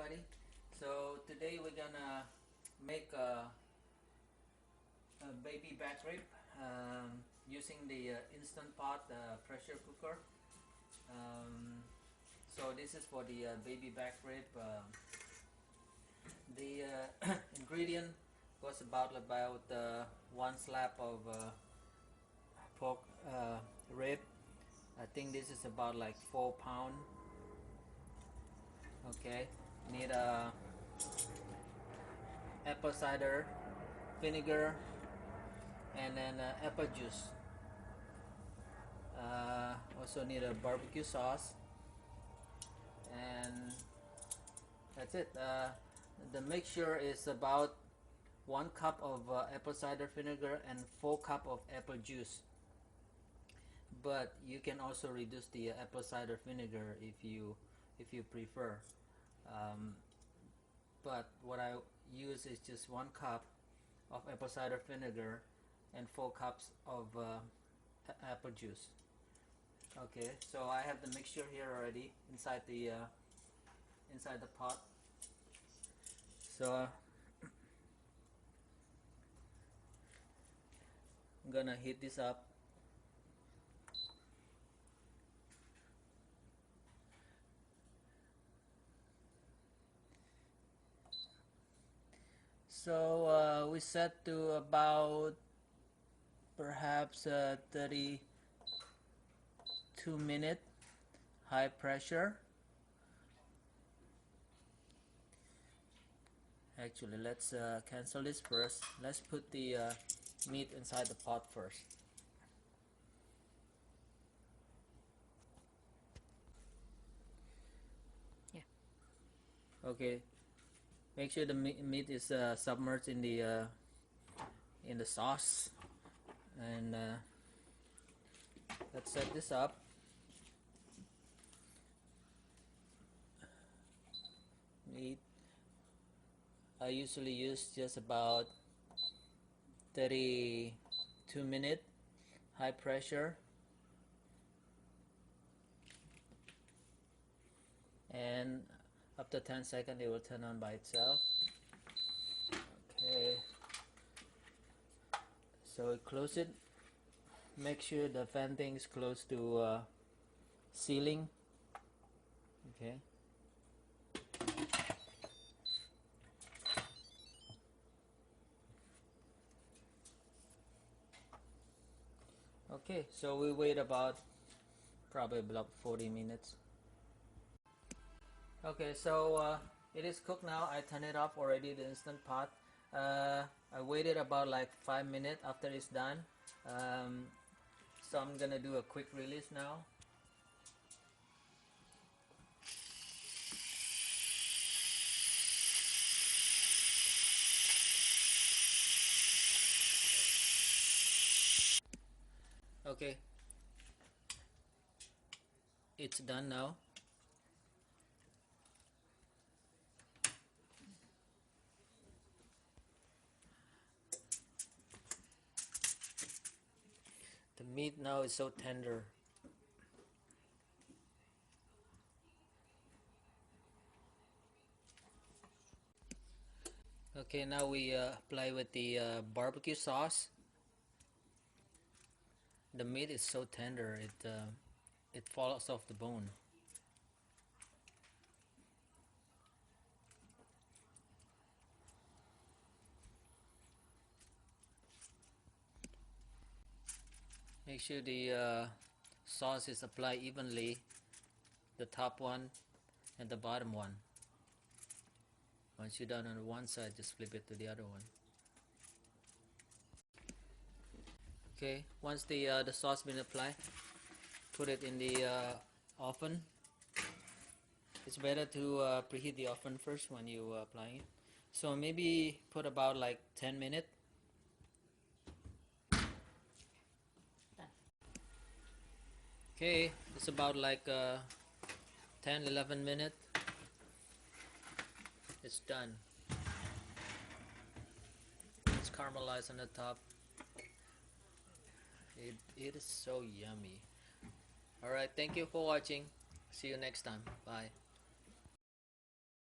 everybody. So today we're gonna make a baby back rib using the instant pot pressure cooker. So this is for the baby back rib. The ingredient was about one slab of pork rib. I think this is about like 4 pound. Okay, need apple cider vinegar and then apple juice. Also need a barbecue sauce, and that's it. The mixture is about 1 cup of apple cider vinegar and 4 cup of apple juice, but you can also reduce the apple cider vinegar if you prefer. But what I use is just 1 cup of apple cider vinegar and 4 cups of apple juice. Okay, so I have the mixture here already inside the pot. So I'm gonna heat this up. So we set to about perhaps 32 minutes high pressure. Actually, let's cancel this first. Let's put the meat inside the pot first. Yeah. Okay. Make sure the meat is submerged in the sauce, and let's set this up. Meat, I usually use just about 32 minutes high pressure, and after 10 seconds it will turn on by itself. Okay, so close it. Make sure the venting is close to ceiling. Okay. Okay, so we wait probably about 40 minutes. Okay, so it is cooked now. I turn it off already, the instant pot. I waited about like 5 minutes after it's done. So I'm gonna do a quick release now. Okay, it's done now. The meat now is so tender. Okay, now we apply with the barbecue sauce. The meat is so tender, it falls off the bone. Make sure the sauce is applied evenly, the top one and the bottom one. Once you're done on one side, just flip it to the other one. Okay, once the sauce been applied, put it in the oven. It's better to preheat the oven first when you apply it. So maybe put about like 10 minutes. Okay, it's about like 10-11 minutes. It's done. It's caramelized on the top. It is so yummy. Alright, thank you for watching. See you next time. Bye.